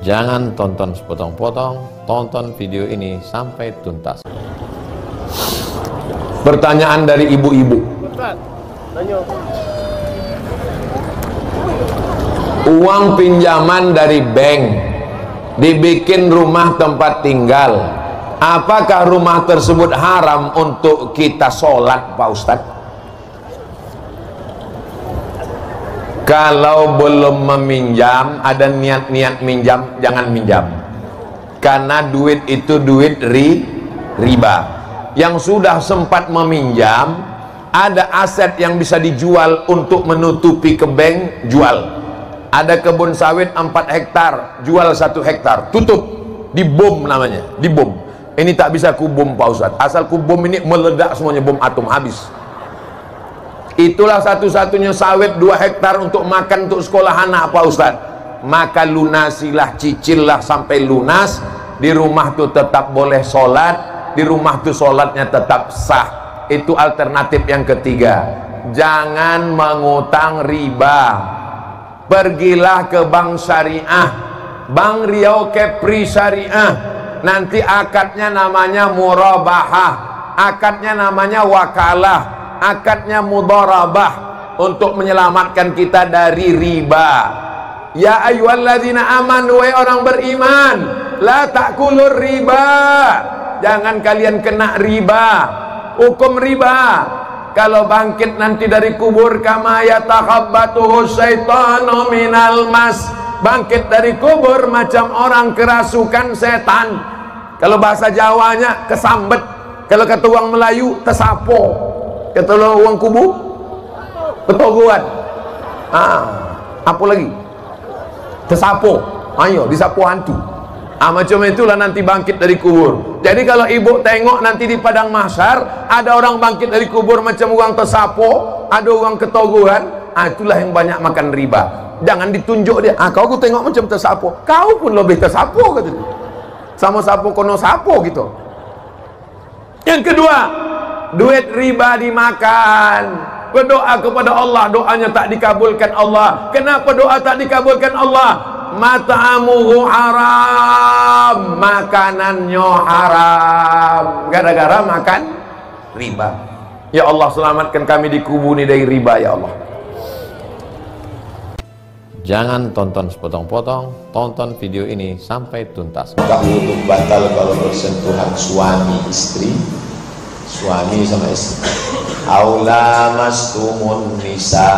Jangan tonton sepotong-potong, tonton video ini sampai tuntas. Pertanyaan dari ibu-ibu. Uang pinjaman dari bank dibikin rumah tempat tinggal. Apakah rumah tersebut haram untuk kita sholat, Pak Ustadz? Kalau belum meminjam, ada niat-niat minjam, jangan minjam. Karena duit itu duit riba. Yang sudah sempat meminjam, ada aset yang bisa dijual untuk menutupi ke bank, jual. Ada kebun sawit 4 hektar, jual 1 hektar, tutup, dibom namanya, dibom. Ini tak bisa kubom, Pak Ustadz. Asal kubom ini meledak semuanya, bom atom, habis. Itulah satu-satunya sawit 2 hektar untuk makan untuk sekolah anak, Pak Ustadz. Maka lunasilah, cicillah sampai lunas. Di rumah tuh tetap boleh sholat, di rumah tuh sholatnya tetap sah. Itu alternatif yang ketiga. Jangan mengutang riba. Pergilah ke bank syariah, Bank Riau Kepri Syariah. Nanti akadnya namanya murabahah, akadnya namanya wakalah, akadnya mudharabah, untuk menyelamatkan kita dari riba. Ya ayyuhalladzina amanu, wahai orang beriman, la ta'kulur riba, jangan kalian kena riba. Hukum riba, kalau bangkit nanti dari kubur, kama yatakhabbatuhu syaitanu minal mas, bangkit dari kubur macam orang kerasukan setan. Kalau bahasa Jawanya kesambet, kalau kata orang Melayu tersapo, kata orang kubu petoguan. Apa lagi? Tersapo, ayo disapu hantu. Macam itulah nanti bangkit dari kubur. Jadi kalau ibu tengok nanti di padang mahsyar ada orang bangkit dari kubur macam orang tersapo, ada orang ketoguan, itulah yang banyak makan riba. Jangan ditunjuk dia, kau aku tengok macam tersapo, kau pun lebih tersapo, kata dia. Sama sapo kono sapo gitu. Yang kedua, duit riba dimakan. Berdoa kepada Allah, doanya tak dikabulkan Allah. Kenapa doa tak dikabulkan Allah? Mat'amuhu haram, makanannya haram, gara-gara makan riba. Ya Allah, selamatkan kami di kubu ini dari riba, ya Allah. Jangan tonton sepotong-potong, tonton video ini sampai tuntas. Wudhu batal kalau bersentuhan suami istri, suami sama istri. Aula mastumun nisa,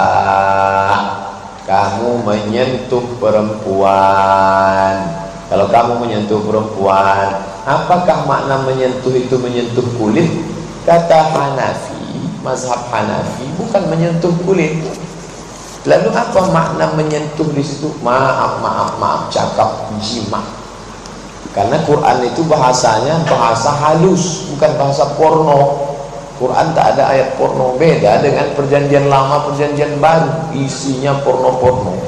kamu menyentuh perempuan. Kalau kamu menyentuh perempuan, apakah makna menyentuh itu menyentuh kulit? Kata Hanafi, mazhab Hanafi, bukan menyentuh kulit. Lalu apa makna menyentuh di situ? Maaf, cakap jima. Karena Quran itu bahasanya bahasa halus, bukan bahasa porno. Quran tak ada ayat porno, beda dengan perjanjian lama, perjanjian baru, isinya porno-porno.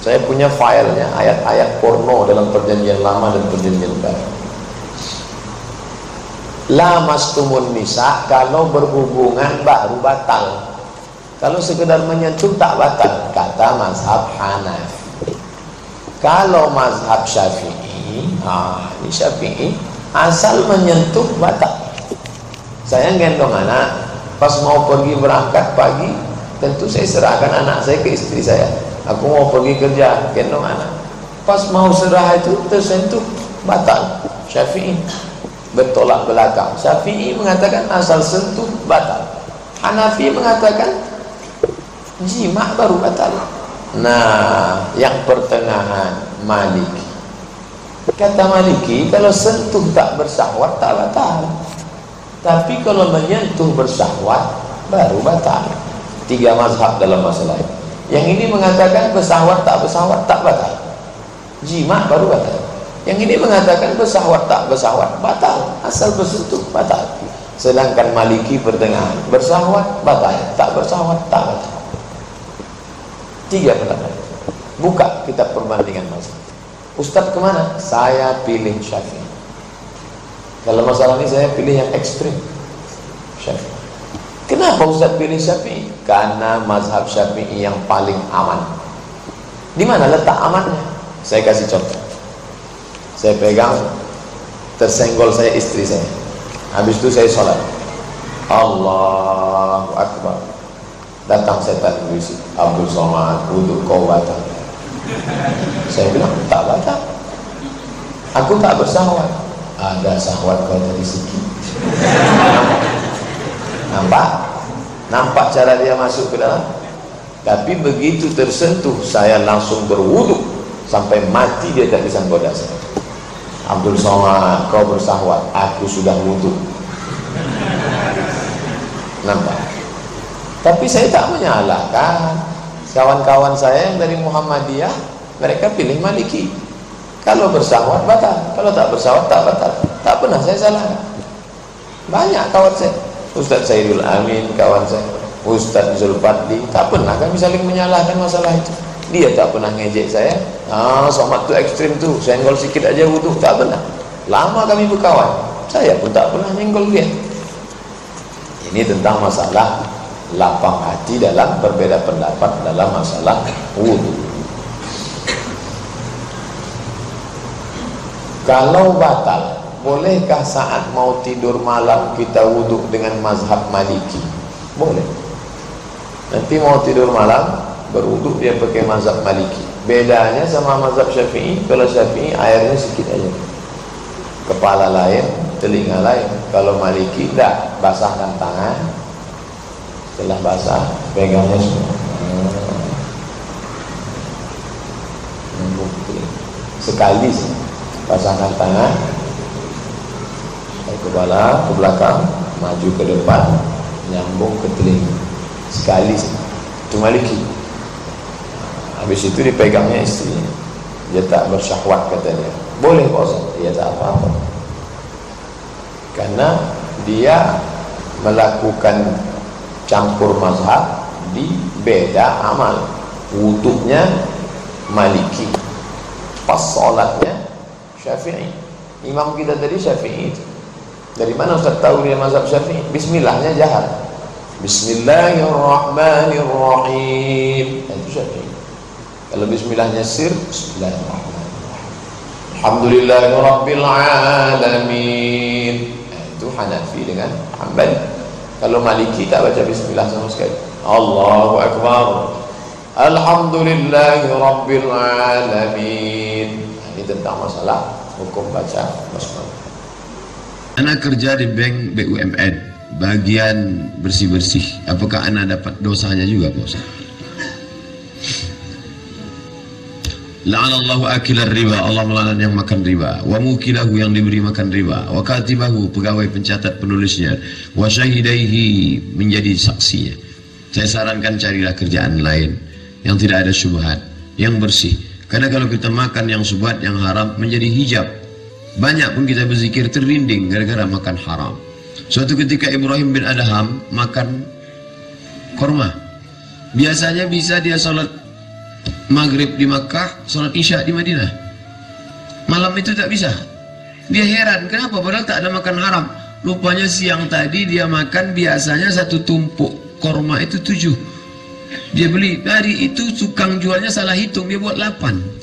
Saya punya filenya, ayat-ayat porno dalam perjanjian lama dan perjanjian baru. La mastumun nisa, kalau berhubungan baru batal. Kalau sekedar menyentuh tak batal, kata mazhab Hanafi. Kalau mazhab Syafi'i, ini Syafi'i, asal menyentuh batal. Saya gendong anak, pas mau pergi berangkat pagi, tentu saya serahkan anak saya ke istri saya. Aku mau pergi kerja, gendong anak. Pas mau serah itu tersentuh, batal. Syafi'i bertolak belakang. Syafi'i mengatakan asal sentuh batal. Hanafi mengatakan jima baru batal. Nah, yang pertengahan Maliki. Kata Maliki, kalau sentuh tak bersahwat tak batal. Tapi kalau menyentuh bersahwat baru batal. 3 mazhab dalam masalah ini. Yang ini mengatakan bersahwat tak batal. Jima baru batal. Yang ini mengatakan bersahwat tak batal. Asal bersentuh batal. Sedangkan Maliki pertengahan, bersahwat batal, tak bersahwat tak batal. 3 pendapat. Buka kitab perbandingan mazhab. Ustadz kemana? Saya pilih Syafi'i. Dalam masalah ini saya pilih yang ekstrim, Syafi'i. Kenapa Ustadz pilih Syafi'i? Karena mazhab Syafi'i yang paling aman. Di mana letak amannya? Saya kasih contoh. Saya pegang, tersenggol saya istri saya. Habis itu saya sholat. Allahu Akbar. Datang setan berisik. Abdul Somad, wudhu kau batal. Saya bilang, tak batal. Aku tak bersahwat. Ada sahwat kau tadi sikit. Nampak cara dia masuk ke dalam. Tapi begitu tersentuh, saya langsung berwudhu sampai mati, dia tak bisa goda saya. Abdul Somad, kau bersahwat, aku sudah wudhu. Nampak? Tapi saya tak menyalahkan kawan-kawan saya yang dari Muhammadiyah, mereka pilih Maliki. Kalau bersahwat batal, kalau tak bersahwat tak batal. Tak pernah saya salahkan. Banyak kawan saya, Ustaz Saidul Amin kawan saya, Ustaz Zulfadli, tak pernah kami saling menyalahkan masalah itu. Dia tak pernah ngejek saya, somat tu ekstrim tu, senggol sikit aja wudhu, tak pernah. Lama kami berkawan, saya pun tak pernah nyenggol dia. Ini tentang masalah lapang hati dalam berbeda pendapat dalam masalah wudhu. Kalau batal, bolehkah saat mau tidur malam kita wudhu dengan mazhab Maliki? Boleh. Nanti mau tidur malam berwudhu dia pakai mazhab Maliki. Bedanya sama mazhab Syafi'i, kalau Syafi'i airnya sedikit aja, kepala lain, telinga lain. Kalau Maliki tidak, basahkan tangan, setelah basah pegangnya semua, sekali sih. Basahkan tangan dari kepala ke belakang, maju ke depan, nyambung ke telinga, sekali sih. Itu Maliki. Habis itu dipegangnya istrinya, dia tak bersyahwat katanya. Boleh Pak Ustaz? Dia tak apa-apa, karena dia melakukan campur mazhab di beda amal. Wuduknya Maliki, pas sholatnya Syafi'i. Imam kita tadi Syafi'i itu. Dari mana Ustaz tahu dia mazhab Syafi'i? Bismillahnya jahar, Bismillahirrahmanirrahim, itu Syafi'i. Kalau bismillahnya sir, Bismillahirrahmanirrahim, Alhamdulillahirabbil alamin, itu Hanafi dengan Hanbali. Kalau Maliki tak baca bismillah sama sekali. Allahu Akbar, Alhamdulillahirabbil alamin. Ini tentang masalah hukum baca basmalah. Anak kerja di bank BUMN, bagian bersih-bersih. Apakah anak dapat dosanya juga, Pak Ustaz? La'anallahu akilar riba, Allah melaknat yang makan riba, wa mukilahu yang diberi makan riba, wa katibahu pegawai pencatat penulisnya, wa syahidaihi menjadi saksinya. Saya sarankan carilah kerjaan lain yang tidak ada syubhat, yang bersih. Karena kalau kita makan yang syubhat, yang haram, menjadi hijab. Banyak pun kita berzikir terlinding gara-gara makan haram. Suatu ketika Ibrahim bin Adham makan korma. Biasanya bisa dia sholat maghrib di Makkah, sholat isya di Madinah. Malam itu tak bisa. Dia heran, kenapa padahal tak ada makan haram. Rupanya siang tadi dia makan, biasanya satu tumpuk korma itu 7. Dia beli, hari itu tukang jualnya salah hitung, dia buat 8.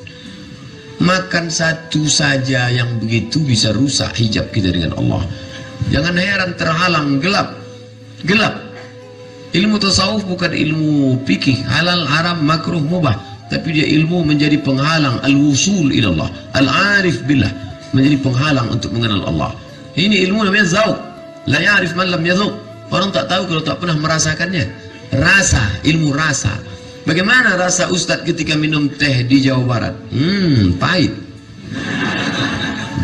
Makan satu saja yang begitu bisa rusak hijab kita dengan Allah. Jangan heran terhalang, gelap. Ilmu tasawuf bukan ilmu fikih, halal, haram, makruh, mubah, tapi dia ilmu menjadi penghalang, al-wusul ilallah, al-arif billah, menjadi penghalang untuk mengenal Allah. Ini ilmu namanya zauq. La ya'rif man lam yadhuq. Orang tak tahu kalau tak pernah merasakannya. Rasa, ilmu rasa. Bagaimana rasa Ustadz ketika minum teh di Jawa Barat? Pahit.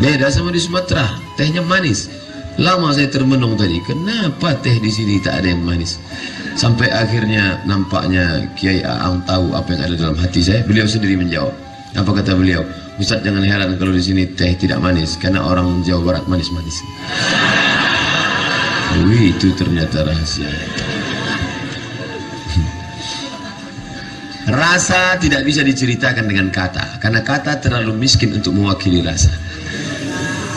Beda sama di Sumatera, tehnya manis. Lama saya termenung tadi, kenapa teh di sini tak ada yang manis? Sampai akhirnya nampaknya Kiai Aang tahu apa yang ada dalam hati saya. Beliau sendiri menjawab. Apa kata beliau? Ustadz, jangan heran kalau di sini teh tidak manis, karena orang Jawa Barat manis-manis. Wih, itu ternyata rahasia. Rasa tidak bisa diceritakan dengan kata, karena kata terlalu miskin untuk mewakili rasa.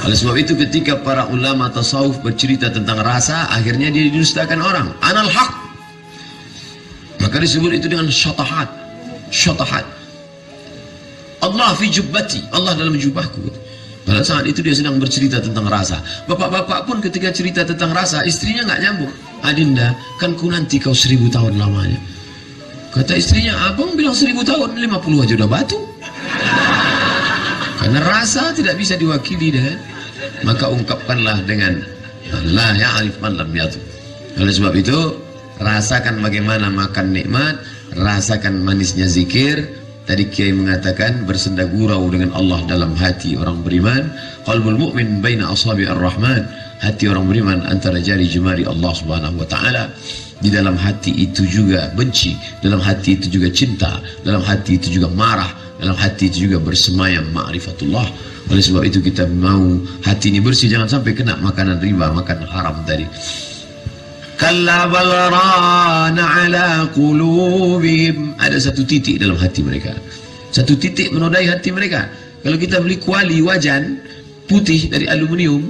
Oleh sebab itu ketika para ulama tasawuf bercerita tentang rasa, akhirnya dia didustakan orang. Anal haq. Maka disebut itu dengan syatahat. Allah fi jubbati, Allah dalam jubahku. Pada saat itu dia sedang bercerita tentang rasa. Bapak-bapak pun ketika cerita tentang rasa, istrinya nggak nyambung. Adinda, kan ku nanti kau 1000 tahun lamanya. Kata istrinya, abang bilang 1000 tahun, 50 aja udah batu. Karena rasa tidak bisa diwakili dengan, maka ungkapkanlah dengan la ya'rif man lam yatu. Oleh sebab itu, rasakan bagaimana makan nikmat, rasakan manisnya zikir. Tadi Kiai mengatakan bersenda gurau dengan Allah dalam hati orang beriman. Qalbul mu'min baina asabi ar-rahman. Hati orang beriman antara jari jemari Allah Subhanahu wa taala. Di dalam hati itu juga benci, dalam hati itu juga cinta, dalam hati itu juga marah, dalam hati itu juga bersemayam ma'rifatullah. Oleh sebab itu kita mau hati ini bersih, jangan sampai kena makanan riba, makan haram tadi. Kalla bal rana ala qulubihim. Ada satu titik dalam hati mereka, satu titik menodai hati mereka. Kalau kita beli kuali wajan putih dari aluminium,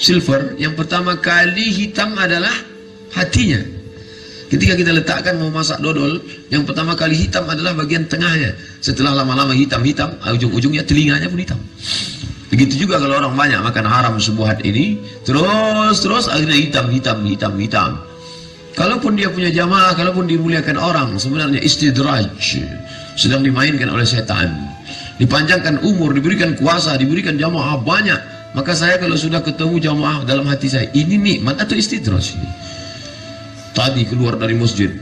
silver, yang pertama kali hitam adalah hatinya. Ketika kita letakkan mau masak dodol, yang pertama kali hitam adalah bagian tengahnya. Setelah lama-lama hitam-hitam, ujung-ujungnya telinganya pun hitam. Begitu juga kalau orang banyak makan haram subuhat ini, terus akhirnya hitam. Kalaupun dia punya jamaah, kalaupun dimuliakan orang, sebenarnya istidraj, sedang dimainkan oleh setan. Dipanjangkan umur, diberikan kuasa, diberikan jamaah banyak. Maka saya kalau sudah ketemu jamaah dalam hati saya, ini nikmat atau istidraj ini? Tadi keluar dari masjid,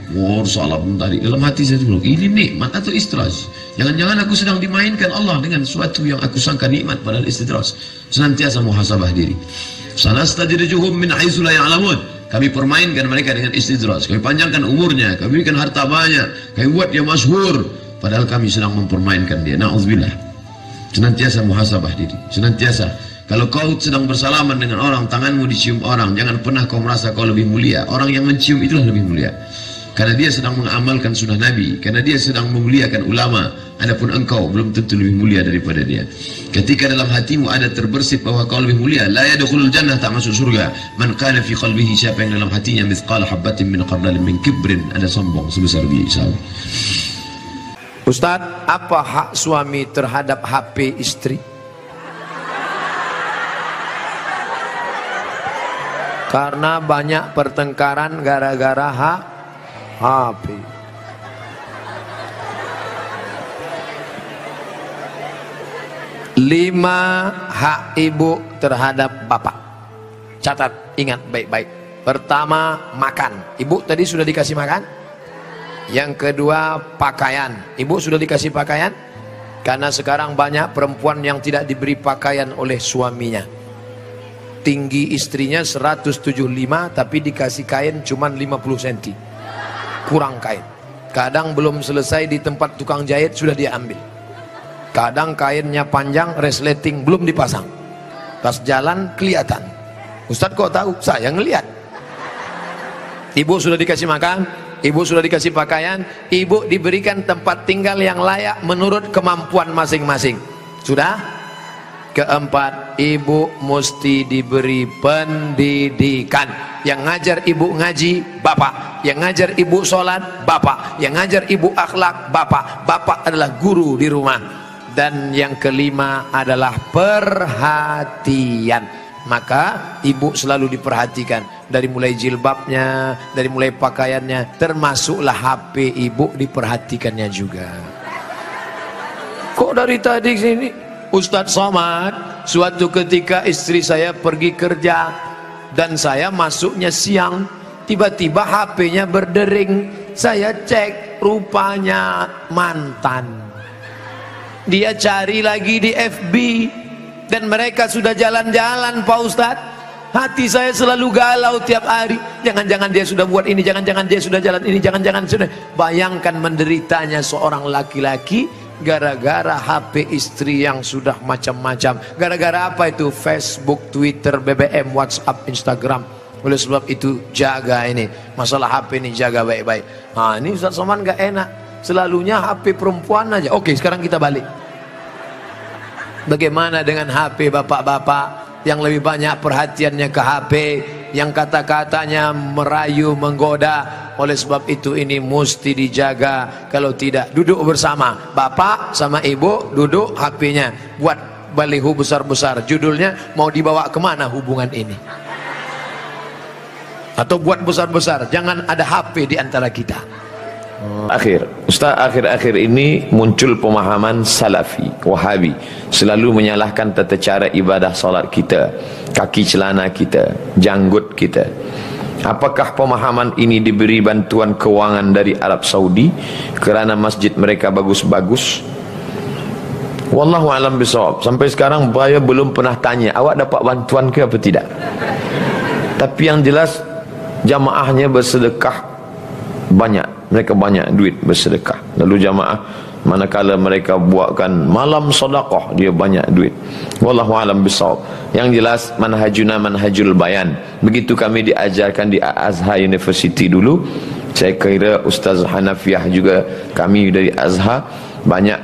salam tadi dalam hati saya bilang, ini nikmat atau istidraj? Jangan-jangan aku sedang dimainkan Allah dengan sesuatu yang aku sangka nikmat padahal istidraj. Senantiasa muhasabah diri. Sanastadrijuhum min haitsu la ya'lamun. Kami permainkan mereka dengan istidraj. Kami panjangkan umurnya, kami berikan harta banyak, kami buat dia masyhur, padahal kami sedang mempermainkan dia. Na'udzubillah. Senantiasa muhasabah diri, senantiasa. Kalau kau sedang bersalaman dengan orang, tanganmu dicium orang, jangan pernah kau merasa kau lebih mulia. Orang yang mencium itulah lebih mulia, karena dia sedang mengamalkan sunnah Nabi, karena dia sedang memuliakan ulama. Adapun engkau belum tentu lebih mulia daripada dia. Ketika dalam hatimu ada terbersit bahwa kau lebih mulia, la yadkhulul jannah, tak masuk surga. Man kana fi qalbihi, siapa yang dalam hatinya mithqala habatin min khardalin min kibrin, ada sombong sebesar biji sawi. Ustaz, apa hak suami terhadap HP istri? Karena banyak pertengkaran gara-gara HP. Lima hak ibu terhadap bapak. Catat, ingat baik-baik. Pertama, makan. Ibu tadi sudah dikasih makan. Yang kedua, pakaian. Ibu sudah dikasih pakaian? Karena sekarang banyak perempuan yang tidak diberi pakaian oleh suaminya. Tinggi istrinya 175, tapi dikasih kain cuma 50 cm, kurang kain. Kadang belum selesai di tempat tukang jahit sudah dia ambil. Kadang kainnya panjang, resleting belum dipasang, pas jalan kelihatan. Ustadz kok tahu? Saya ngelihat. Ibu sudah dikasih makan, ibu sudah dikasih pakaian, ibu diberikan tempat tinggal yang layak menurut kemampuan masing-masing. Sudah? Keempat, ibu mesti diberi pendidikan. Yang ngajar ibu ngaji, bapak. Yang ngajar ibu sholat, bapak. Yang ngajar ibu akhlak, bapak. Bapak adalah guru di rumah. Dan yang kelima adalah perhatian. Maka ibu selalu diperhatikan. Dari mulai jilbabnya, dari mulai pakaiannya, termasuklah HP ibu diperhatikannya juga. Kok dari tadi sini Ustadz Somad, suatu ketika istri saya pergi kerja dan saya masuknya siang, tiba-tiba HP-nya berdering. Saya cek, rupanya mantan. Dia cari lagi di FB dan mereka sudah jalan-jalan, Pak Ustadz. Hati saya selalu galau tiap hari. Jangan-jangan dia sudah buat ini, jangan-jangan dia sudah jalan ini, jangan-jangan sudah. Bayangkan menderitanya seorang laki-laki gara-gara HP istri yang sudah macam-macam. Gara-gara apa itu? Facebook, Twitter, BBM, WhatsApp, Instagram. Oleh sebab itu jaga ini masalah HP ini, jaga baik-baik. Nah ini Ustaz Somad gak enak, selalunya HP perempuan aja. Oke, sekarang kita balik. Bagaimana dengan HP bapak-bapak yang lebih banyak perhatiannya ke HP, yang kata-katanya merayu, menggoda? Oleh sebab itu ini mesti dijaga. Kalau tidak, duduk bersama bapak sama ibu, duduk, HP-nya buat baliho besar-besar, judulnya mau dibawa kemana hubungan ini, atau buat besar-besar, jangan ada HP di antara kita. Ustaz, akhir-akhir ini muncul pemahaman Salafi, Wahabi, selalu menyalahkan tata cara ibadah solat kita, kaki celana kita, janggut kita. Apakah pemahaman ini diberi bantuan kewangan dari Arab Saudi kerana masjid mereka bagus-bagus? Wallahu alam bisawab. Sampai sekarang saya belum pernah tanya, awak dapat bantuan ke apa tidak? Tapi yang jelas jamaahnya bersedekah banyak, mereka banyak duit bersedekah. Lalu jamaah manakala mereka buatkan malam sedekah, dia banyak duit. Wallahu alam bisawab. Yang jelas manhajuna manhajul bayan. Begitu kami diajarkan di Azhar University dulu. Saya kira Ustaz Hanafiah juga, kami dari Azhar, banyak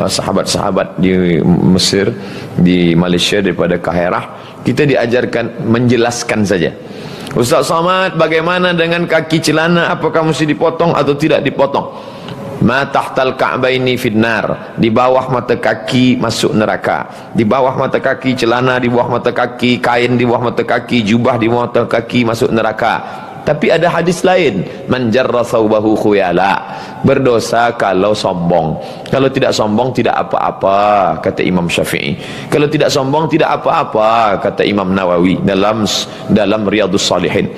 sahabat-sahabat di Mesir, di Malaysia, daripada Kahirah, kita diajarkan menjelaskan saja. Ustaz Samad, bagaimana dengan kaki celana, apakah mesti dipotong atau tidak dipotong? Ma tahtal ka'baini finnar, di bawah mata kaki masuk neraka. Di bawah mata kaki celana, di bawah mata kaki kain, di bawah mata kaki jubah, di bawah mata kaki masuk neraka. Tapi ada hadis lain, man jarra thawbahu khuyala, berdosa kalau sombong. Kalau tidak sombong tidak apa-apa, kata Imam Syafi'i. Kalau tidak sombong tidak apa-apa, kata Imam Nawawi dalam Riyadhus Shalihin.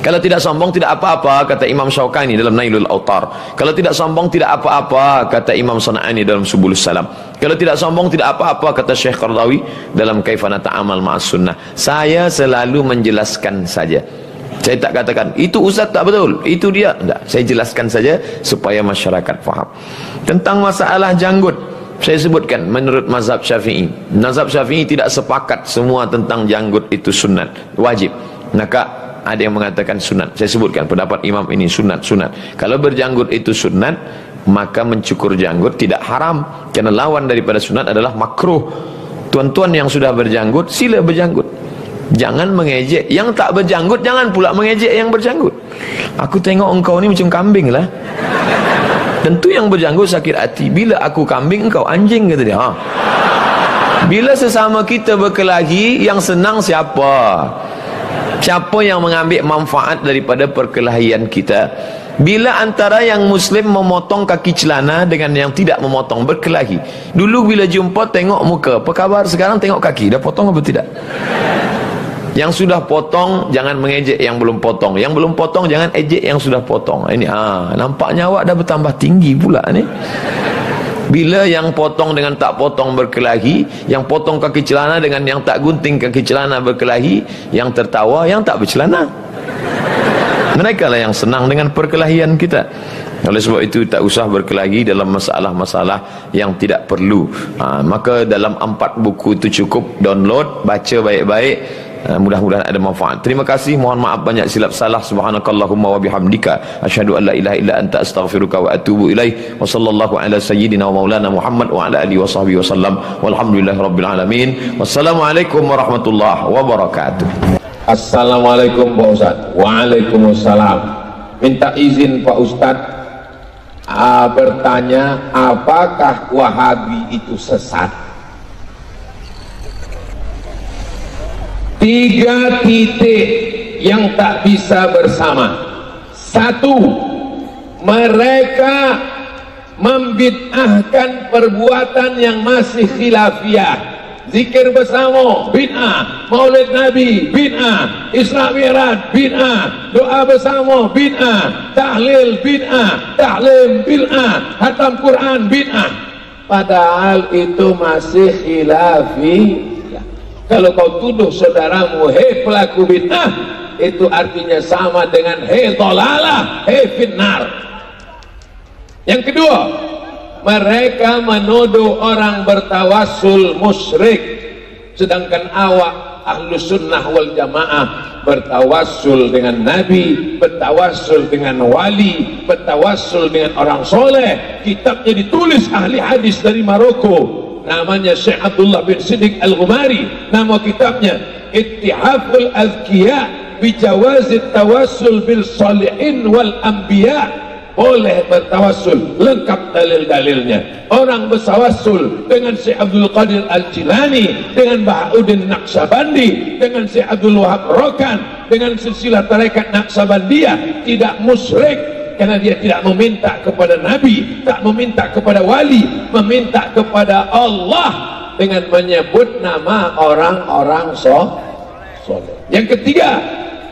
Kalau tidak sombong tidak apa-apa, kata Imam Syaukani dalam Nailul Autar. Kalau tidak sombong tidak apa-apa, kata Imam Sana'ani dalam Subulus Salam. Kalau tidak sombong tidak apa-apa, kata Syekh Qardawi dalam Kaifana Ta'amal Ma'as Sunnah. Saya selalu menjelaskan saja. Saya tak katakan itu ustaz tak betul, itu dia, tidak. Saya jelaskan saja supaya masyarakat faham. Tentang masalah janggut, saya sebutkan menurut mazhab Syafi'i. Mazhab Syafi'i tidak sepakat semua tentang janggut itu sunat, wajib. Maka ada yang mengatakan sunat. Saya sebutkan pendapat imam ini sunat. Kalau berjanggut itu sunat, maka mencukur janggut tidak haram, karena lawan daripada sunat adalah makruh. Tuan-tuan yang sudah berjanggut, sila berjanggut. Jangan mengejek yang tak berjanggut, jangan pula mengejek yang berjanggut. Aku tengok engkau ni macam kambing lah. Tentu yang berjanggut sakit hati. Bila aku kambing, engkau anjing, kata dia. Bila sesama kita berkelahi, yang senang siapa? Siapa yang mengambil manfaat daripada perkelahian kita? Bila antara yang muslim memotong kaki celana dengan yang tidak memotong berkelahi. Dulu bila jumpa tengok muka, apa khabar? Sekarang tengok kaki, dah potong apa tidak? Yang sudah potong jangan mengejek yang belum potong, yang belum potong jangan ejek yang sudah potong. Ini nampaknya awak dah bertambah tinggi pula ni. Bila yang potong dengan tak potong berkelahi, yang potong kaki celana dengan yang tak gunting kaki celana berkelahi, yang tertawa yang tak bercelana. Mereka lah yang senang dengan perkelahian kita. Oleh sebab itu tak usah berkelahi dalam masalah-masalah yang tidak perlu. Maka dalam 4 buku itu cukup, download, baca baik-baik. Mudah-mudahan ada manfaat. Terima kasih, mohon maaf banyak silap salah. Subhanakallahumma wa bihamdika asyhadu an la ilaha illa anta astaghfiruka wa atubu ilaih. Wa sallallahu ala sayyidina wa maulana Muhammad wa ala alihi wa sahbihi wasallam. Walhamdulillahirabbil alamin. Wassalamualaikum warahmatullahi wabarakatuh. Assalamualaikum Pak Ustaz. Waalaikumsalam. Minta izin Pak Ustaz bertanya, apakah Wahabi itu sesat? 3 titik yang tak bisa bersama. 1, mereka membid'ahkan perbuatan yang masih khilafiyah. Zikir bersama bid'ah, Maulid Nabi bid'ah, Isra Mi'raj bid'ah, doa bersama bid'ah, tahlil bid'ah, taklim bid'ah, khatam Quran bid'ah. Padahal itu masih khilafi. Kalau kau tuduh saudaramu, hei pelaku bid'ah, itu artinya sama dengan hei dhalalah, hei finnar. Yang kedua, mereka menuduh orang bertawassul musyrik, sedangkan awak ahlus sunnah wal jamaah bertawassul dengan nabi, bertawassul dengan wali, bertawassul dengan orang soleh. Kitabnya ditulis ahli hadis dari Maroko, namanya Syekh Abdullah bin Siddiq Al-Ghumari. Nama kitabnya Ittihaful Azkiya bijawazit tawassul bil sholihin wal anbiya, boleh bertawassul, lengkap dalil-dalilnya. Orang bertawassul dengan Syekh Abdul Qadir Al-Jilani, dengan Bahauddin Naqsabandi, dengan Syekh Abdul Wahab Rokan, dengan silsilah tarekat Naqsabandiyah, tidak musyrik, karena dia tidak meminta kepada Nabi, tak meminta kepada wali, meminta kepada Allah dengan menyebut nama orang-orang soleh. Yang ketiga,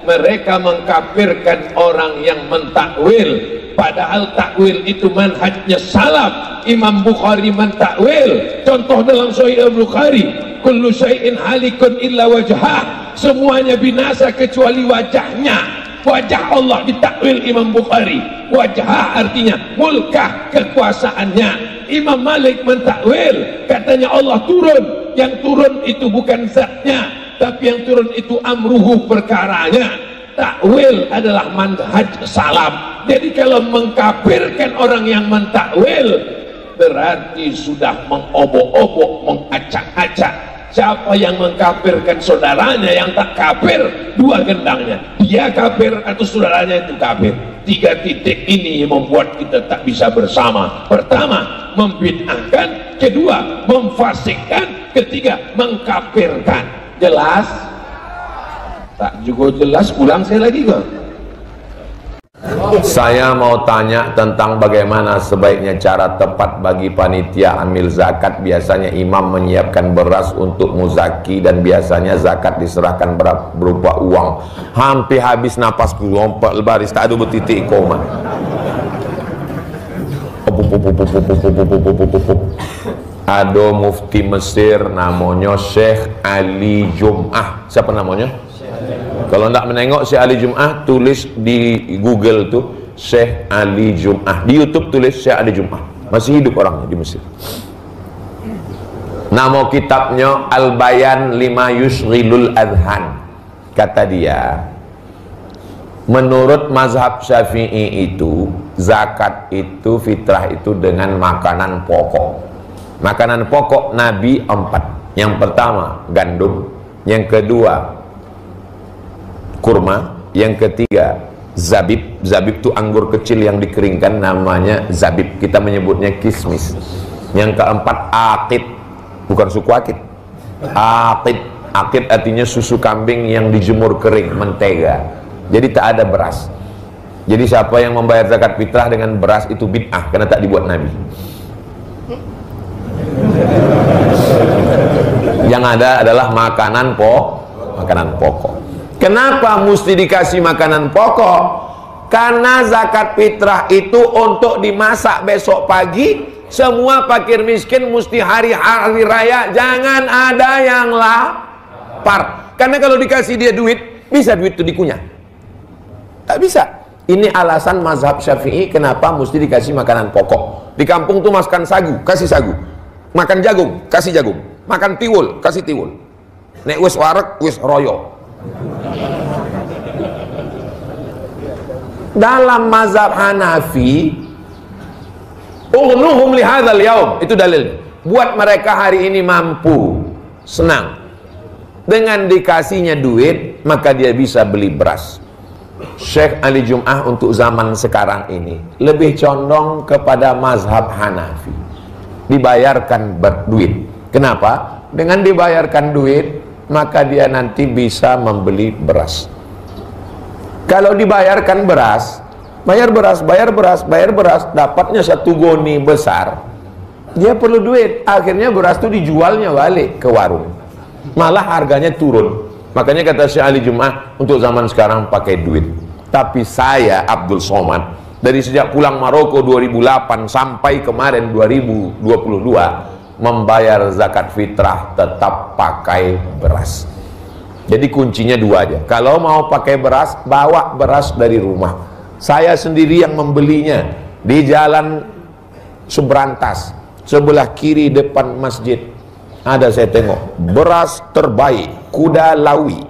mereka mengkafirkan orang yang mentakwil, padahal takwil itu manhajnya salaf. Imam Bukhari mentakwil, contoh dalam Sahih Bukhari, kullu syai'in halikun illa wajhah, semuanya binasa kecuali wajahnya. Wajah Allah ditakwil Imam Bukhari. Wajah artinya mulkah, kekuasaannya. Imam Malik mentakwil, katanya Allah turun, yang turun itu bukan zatnya, tapi yang turun itu amruhu, perkaranya. Takwil adalah manhaj salaf. Jadi kalau mengkafirkan orang yang mentakwil, berarti sudah mengobok-obok, mengacak-acak. Siapa yang mengkafirkan saudaranya yang tak kafir, dua gendangnya, dia kafir atau saudaranya itu kafir. Tiga titik ini yang membuat kita tak bisa bersama. Pertama, membid'ahkan. Kedua, memfasikkan. Ketiga, mengkafirkan. Jelas? Tak juga jelas, ulang saya lagi kok. Saya mau tanya tentang bagaimana sebaiknya cara tepat bagi panitia amil zakat. Biasanya imam menyiapkan beras untuk muzaki dan biasanya zakat diserahkan berupa uang. Hampir habis napasku, lompat baris, tak ada bertitik koma. Ada mufti Mesir namanya Syekh Ali Jum'ah. Siapa namanya? Kalau tidak menengok Syekh Ali Jum'ah, tulis di Google tuh Syekh Ali Jum'ah. Di YouTube tulis Syekh Ali Jum'ah. Masih hidup orangnya di Mesir. Nama kitabnya Al-Bayan Lima Yushghilul Adhan. Kata dia, menurut mazhab Syafi'i itu zakat itu, fitrah itu dengan makanan pokok. Makanan pokok Nabi 4. Yang pertama gandum, yang kedua kurma, yang ketiga zabib. Zabib itu anggur kecil yang dikeringkan, namanya zabib, kita menyebutnya kismis. Yang keempat aqid, bukan suku akid, aqid. Aqid artinya susu kambing yang dijemur kering, mentega. Jadi tak ada beras. Jadi siapa yang membayar zakat fitrah dengan beras itu bid'ah, karena tak dibuat Nabi. Yang ada adalah makanan pokok. Kenapa mesti dikasih makanan pokok? Karena zakat fitrah itu untuk dimasak besok pagi. Semua fakir miskin mesti hari raya jangan ada yang lapar. Karena kalau dikasih dia duit, bisa duit itu dikunyah? Tak bisa. Ini alasan mazhab Syafi'i kenapa mesti dikasih makanan pokok. Di kampung tuh makan sagu, kasih sagu. Makan jagung, kasih jagung. Makan tiwul, kasih tiwul. Nek wis warek, wis royo. Dalam mazhab Hanafi, ughnuhum li hadzal yaum, itu dalil. Buat mereka hari ini mampu, senang. Dengan dikasihnya duit, maka dia bisa beli beras. Syekh Ali Jum'ah untuk zaman sekarang ini lebih condong kepada mazhab Hanafi. Dibayarkan berduit. Kenapa? Dengan dibayarkan duit, maka dia nanti bisa membeli beras. Kalau dibayarkan beras, bayar beras, dapatnya satu goni besar, dia perlu duit. Akhirnya beras itu dijualnya balik ke warung, malah harganya turun. Makanya kata Syekh Ali Jum'ah, untuk zaman sekarang pakai duit. Tapi saya Abdul Somad, dari sejak pulang Maroko 2008 sampai kemarin 2022, membayar zakat fitrah tetap pakai beras. Jadi kuncinya dua aja. Kalau mau pakai beras, bawa beras dari rumah. Saya sendiri yang membelinya di jalan Subrantas, sebelah kiri depan masjid. Ada, saya tengok, beras terbaik Kuda Lawi.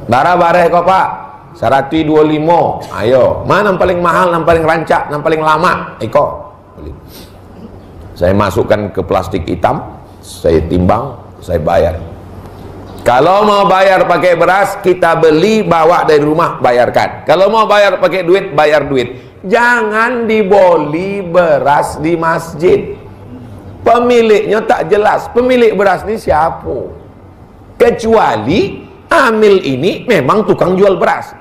Bareh kok Pak, 125. Ayo, mana yang paling mahal, yang paling rancak, yang paling lama? Iko. Saya masukkan ke plastik hitam, saya timbang, saya bayar. Kalau mau bayar pakai beras, kita beli, bawa dari rumah, bayarkan. Kalau mau bayar pakai duit, bayar duit. Jangan diboli beras di masjid. Pemiliknya tak jelas. Pemilik beras ini siapa? Kecuali amil ini memang tukang jual beras.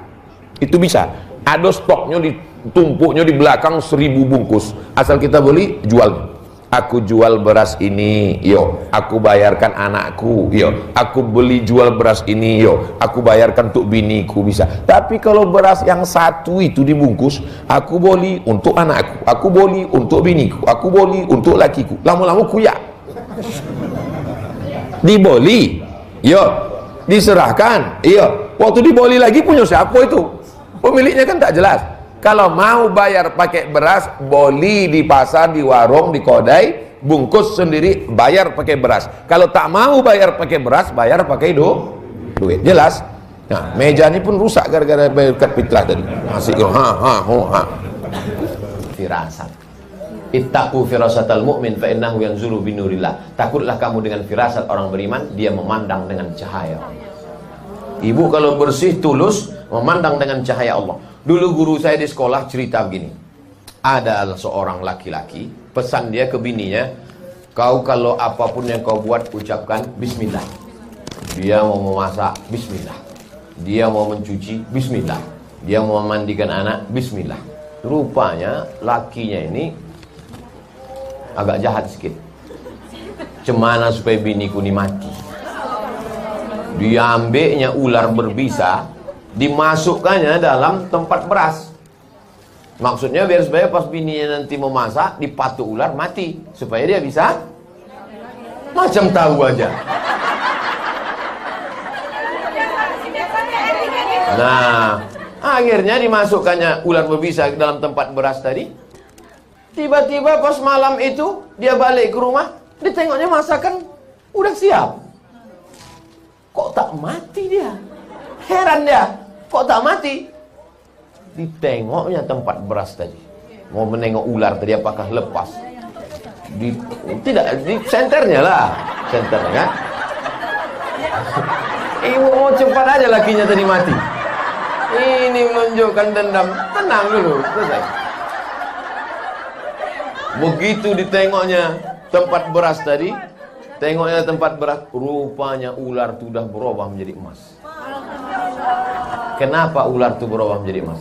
Itu bisa. Ada stoknya, ditumpuknya di belakang 1000 bungkus. Asal kita beli, jual. Aku jual beras ini, yo. Aku bayarkan anakku, yo. Aku beli jual beras ini, yo. Aku bayarkan untuk biniku, bisa. Tapi kalau beras yang satu itu dibungkus, aku beli untuk anakku, aku beli untuk biniku, aku beli untuk lakiku. Lama-lama kuyak. Diboli, yo. Diserahkan, iya. Waktu diboli lagi punya siapa itu? Pemiliknya kan tak jelas. Kalau mau bayar pakai beras, boli di pasar, di warung, di kedai, bungkus sendiri, bayar pakai beras. Kalau tak mau bayar pakai beras, bayar pakai duit. Jelas? Nah, meja ini pun rusak gara-gara berkat fitrah tadi. Masih Firasat. Ittaqu firasatal mu'min fa innahu yanzuru binurillah. Takutlah kamu dengan firasat orang beriman, dia memandang dengan cahaya. Ibu kalau bersih tulus memandang dengan cahaya Allah. Dulu guru saya di sekolah cerita begini. Ada seorang laki-laki, pesan dia ke bininya, kau kalau apapun yang kau buat, ucapkan bismillah. Dia mau memasak, bismillah. Dia mau mencuci, bismillah. Dia mau memandikan anak, bismillah. Rupanya lakinya ini agak jahat sedikit. Cemana supaya biniku ini mati. Dia ambilnya ular berbisa, dimasukkannya dalam tempat beras. Maksudnya biar supaya pas bininya nanti mau masak, dipatuk ular mati, supaya dia bisa macam tahu aja. Nah, akhirnya dimasukkannya ular berbisa ke dalam tempat beras tadi. Tiba-tiba pas malam itu dia balik ke rumah, ditengoknya masakan udah siap. Kok tak mati dia? Heran dia, kok tak mati? Ditengoknya tempat beras tadi. Mau menengok ular tadi apakah lepas? Tidak, di senternya lah. Senternya kan? Ibu mau cepat aja lakinya tadi mati. Ini menunjukkan dendam. Tenang dulu, selesai. Begitu ditengoknya tempat beras tadi, tengoknya tempat beras, rupanya ular itu sudah berubah menjadi emas. Kenapa ular itu berubah menjadi emas?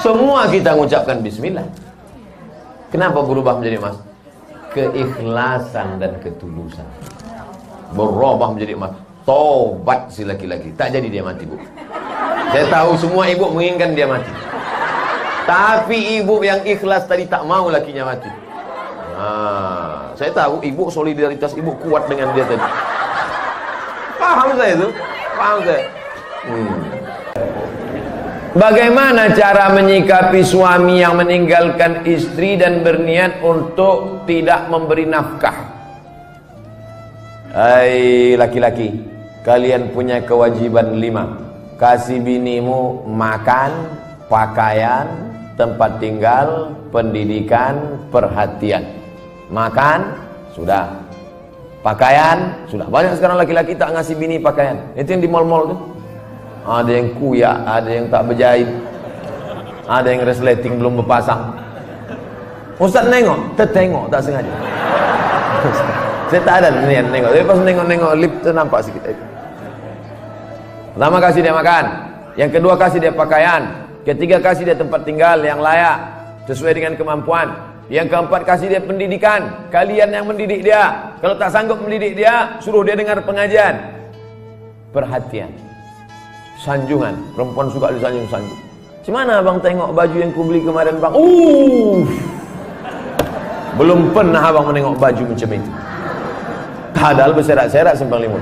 Semua kita mengucapkan bismillah. Kenapa berubah menjadi emas? Keikhlasan dan ketulusan. Berubah menjadi emas. Tobat si laki-laki. Tak jadi dia mati, Bu. Saya tahu semua ibu menginginkan dia mati. Tapi ibu yang ikhlas tadi tak mau lakinya mati. Nah, saya tahu ibu, solidaritas ibu kuat dengan dia tadi. Paham saya itu? Paham saya. Bagaimana cara menyikapi suami yang meninggalkan istri dan berniat untuk tidak memberi nafkah? Hai laki-laki, kalian punya kewajiban 5. Kasih binimu makan, pakaian, tempat tinggal, pendidikan, perhatian. Makan, sudah. Pakaian, sudah. Banyak sekarang laki-laki tak ngasih bini pakaian. Itu yang di mall-mall tuh. Ada yang kuyak, ada yang tak berjahit, ada yang resleting belum berpasang. Ustaz nengok, tertengok tak sengaja. Saya tak ada niat nengok, tapi pas nengok-nengok lip tu nampak sikit. Pertama kasih dia makan, yang kedua kasih dia pakaian, ketiga kasih dia tempat tinggal yang layak sesuai dengan kemampuan, yang keempat kasih dia pendidikan. Kalian yang mendidik dia, kalau tak sanggup mendidik dia, suruh dia dengar pengajian. Perhatian, sanjungan, perempuan suka disanjung-sanjung. Gimana abang tengok baju yang ku beli kemarin bang? Belum pernah abang menengok baju macam itu. Padahal berserak-serak simpang limun.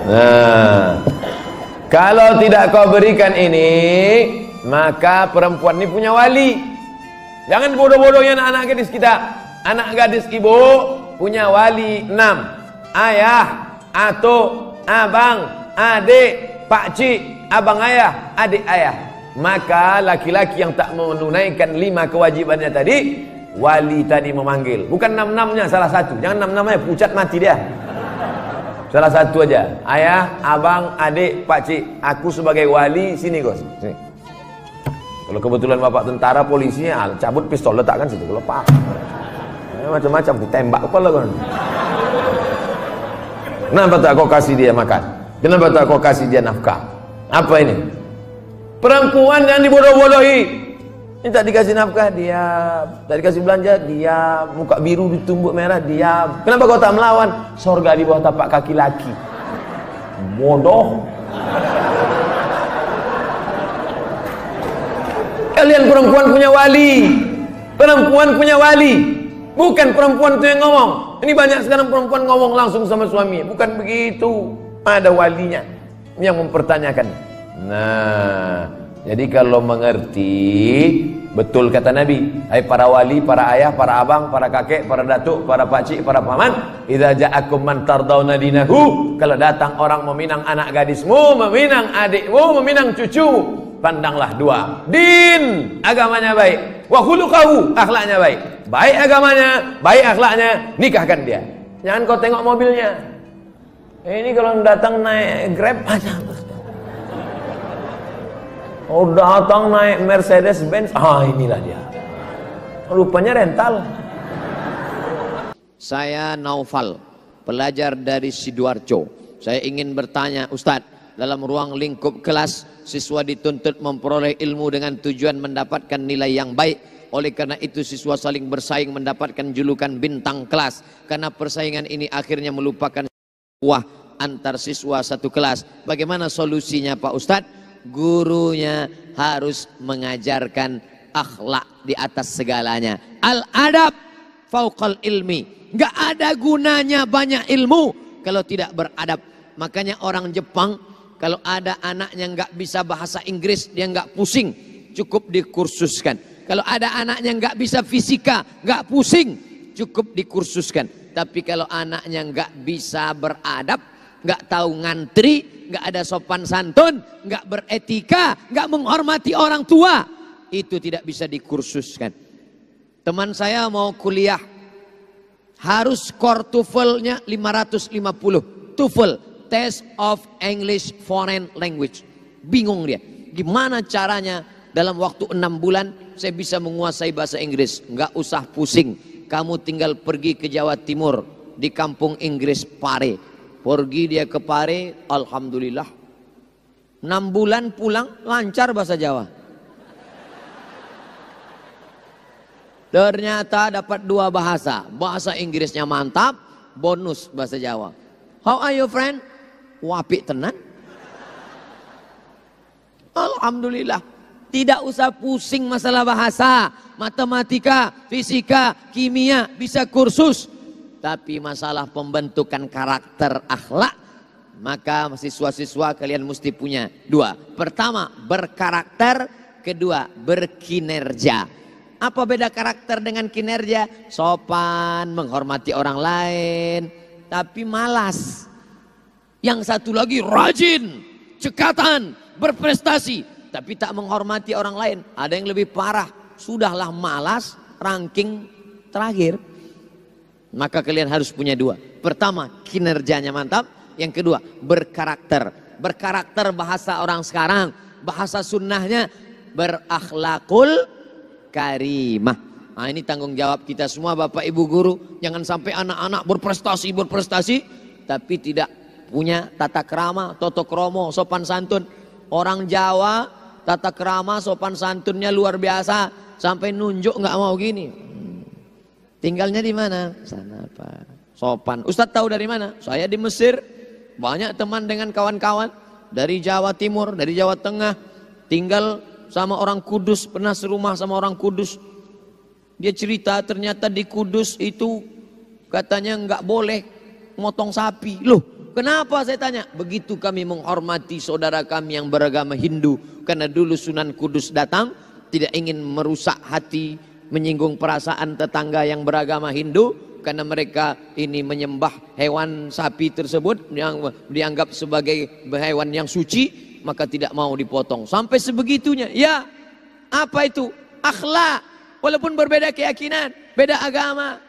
Nah, kalau tidak kau berikan ini, maka perempuan ini punya wali. Jangan bodoh-bodohnya anak-anak gadis kita. Anak gadis ibu punya wali 6. Ayah, atuk, abang, adik, pakcik, abang ayah, adik ayah. Maka laki-laki yang tak menunaikan 5 kewajibannya tadi, wali tadi memanggil, bukan enam-enamnya, salah satu. Jangan enam-enamnya, pucat mati dia. Salah satu aja. Ayah, abang, adik, pakcik, aku sebagai wali, sini kos. Sini. Kalau kebetulan bapak tentara, polisinya cabut pistol, letakkan situ. Kalau pak, macam-macam, ditembak kepala kan. Kenapa tak kau kasih dia makan? Kenapa tak kau kasih dia nafkah? Apa ini? Perempuan yang dibodoh-bodohi. Ini tak dikasih nafkah, diam. Tak dikasih belanja, diam. Muka biru ditumbuk merah, diam. Kenapa kau tak melawan? Sorga di bawah tapak kaki laki. Bodoh. Kalian perempuan punya wali. Perempuan punya wali. Bukan perempuan itu yang ngomong. Ini banyak sekarang perempuan ngomong langsung sama suami. Bukan begitu. Ada walinya yang mempertanyakan. Nah, jadi kalau mengerti, betul kata Nabi, hai para wali, para ayah, para abang, para kakek, para datuk, para pakcik, para paman, idza ja'akum man tardawna dinahu, kalau datang orang meminang anak gadismu, meminang adikmu, meminang cucumu, pandanglah dua. Din, agamanya baik, wa khuluquhu, akhlaknya baik. Baik agamanya, baik akhlaknya, nikahkan dia. Jangan kau tengok mobilnya. Ini kalau datang naik Grab aja. Oh, datang naik Mercedes Benz, inilah dia. Rupanya rental. Saya Naufal, pelajar dari Sidoarjo. Saya ingin bertanya, Ustadz, dalam ruang lingkup kelas, siswa dituntut memperoleh ilmu dengan tujuan mendapatkan nilai yang baik. Oleh karena itu siswa saling bersaing mendapatkan julukan bintang kelas. Karena persaingan ini akhirnya melupakan antar siswa satu kelas. Bagaimana solusinya Pak Ustadz? Gurunya harus mengajarkan akhlak di atas segalanya. Al-adab fauqal ilmi. Gak ada gunanya banyak ilmu kalau tidak beradab. Makanya orang Jepang kalau ada anaknya gak bisa bahasa Inggris, dia gak pusing, cukup dikursuskan. Kalau ada anaknya gak bisa fisika, gak pusing, cukup dikursuskan. Tapi kalau anaknya gak bisa beradab, gak tahu ngantri, nggak ada sopan santun, nggak beretika, nggak menghormati orang tua, itu tidak bisa dikursuskan. Teman saya mau kuliah, harus skor TOEFL-nya 550. TOEFL, Test of English Foreign Language. Bingung dia, gimana caranya dalam waktu 6 bulan saya bisa menguasai bahasa Inggris? Nggak usah pusing, kamu tinggal pergi ke Jawa Timur, di kampung Inggris Pare. Pergi dia ke Pare, alhamdulillah 6 bulan pulang lancar bahasa Jawa. Ternyata dapat 2 bahasa. Bahasa Inggrisnya mantap, bonus bahasa Jawa. How are you friend? Wapik tenan. Alhamdulillah. Tidak usah pusing masalah bahasa, matematika, fisika, kimia, bisa kursus. Tapi masalah pembentukan karakter akhlak, maka siswa-siswa kalian mesti punya 2. Pertama, berkarakter. Kedua, berkinerja. Apa beda karakter dengan kinerja? Sopan, menghormati orang lain, tapi malas. Yang satu lagi rajin, cekatan, berprestasi, tapi tak menghormati orang lain. Ada yang lebih parah, sudahlah malas, ranking terakhir. Maka kalian harus punya 2. Pertama, kinerjanya mantap. Yang kedua, berkarakter. Berkarakter bahasa orang sekarang, bahasa sunnahnya berakhlakul karimah. Nah, ini tanggung jawab kita semua Bapak Ibu guru. Jangan sampai anak-anak berprestasi tapi tidak punya tata krama, toto kromo, sopan santun. Orang Jawa tata krama, sopan santunnya luar biasa, sampai nunjuk nggak mau gini. Tinggalnya di mana? Sana Pak. Sopan. Ustadz tahu dari mana? Saya di Mesir. Banyak teman dengan kawan-kawan dari Jawa Timur, dari Jawa Tengah. Tinggal sama orang Kudus, pernah serumah sama orang Kudus. Dia cerita ternyata di Kudus itu katanya nggak boleh motong sapi. Loh, kenapa saya tanya? Begitu kami menghormati saudara kami yang beragama Hindu. Karena dulu Sunan Kudus datang, tidak ingin merusak hati, menyinggung perasaan tetangga yang beragama Hindu, karena mereka ini menyembah hewan sapi tersebut yang dianggap sebagai hewan yang suci, maka tidak mau dipotong. Sampai sebegitunya. Ya, apa itu? Akhlak. walaupun berbeda keyakinan, beda agama,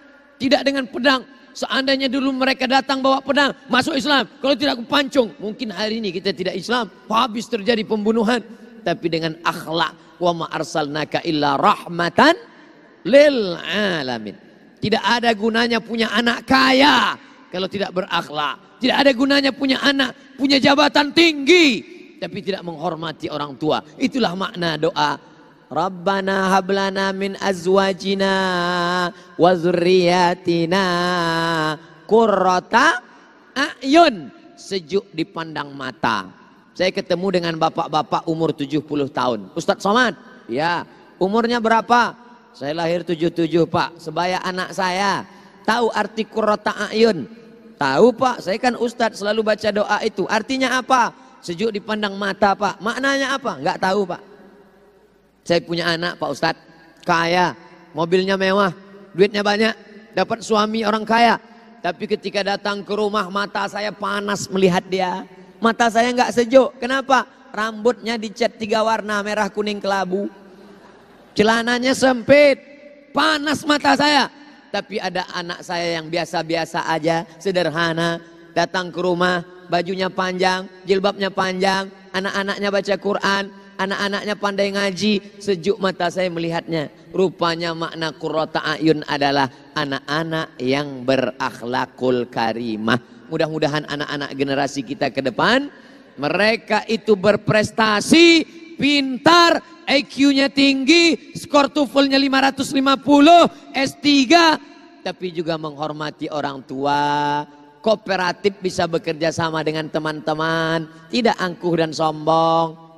tidak dengan pedang. Seandainya dulu mereka datang bawa pedang, masuk Islam. Kalau tidak pancung, mungkin hari ini kita tidak Islam, habis terjadi pembunuhan. Tapi dengan akhlak, wa ma arsalnaka illa rahmatan lil alamin. Tidak ada gunanya punya anak kaya kalau tidak berakhlak. Tidak ada gunanya punya anak, punya jabatan tinggi, tapi tidak menghormati orang tua. Itulah makna doa. Rabbana hablana min azwajina wa zurriyatina qurrata a'yun, sejuk dipandang mata. Saya ketemu dengan bapak-bapak umur 70 tahun. Ustadz Somad, ya, umurnya berapa? Saya lahir 77 Pak, sebaya anak saya. Tahu arti qurrata a'yun? Tahu Pak, saya kan Ustadz selalu baca doa itu. Artinya apa? Sejuk dipandang mata Pak. Maknanya apa? Enggak tahu Pak. Saya punya anak Pak Ustadz, kaya, mobilnya mewah, duitnya banyak, dapat suami orang kaya. Tapi ketika datang ke rumah mata saya panas melihat dia. Mata saya nggak sejuk. Kenapa? Rambutnya dicat 3 warna, merah, kuning, kelabu. Celananya sempit, panas mata saya. Tapi ada anak saya yang biasa-biasa aja, sederhana, datang ke rumah, bajunya panjang, jilbabnya panjang, anak-anaknya baca Quran, anak-anaknya pandai ngaji, sejuk mata saya melihatnya. Rupanya makna qurrata a'yun adalah anak-anak yang berakhlakul karimah. Mudah-mudahan anak-anak generasi kita ke depan, mereka itu berprestasi, pintar, IQ-nya tinggi, skor TOEFL-nya 550, S3, tapi juga menghormati orang tua, kooperatif, bisa bekerja sama dengan teman-teman, tidak angkuh dan sombong.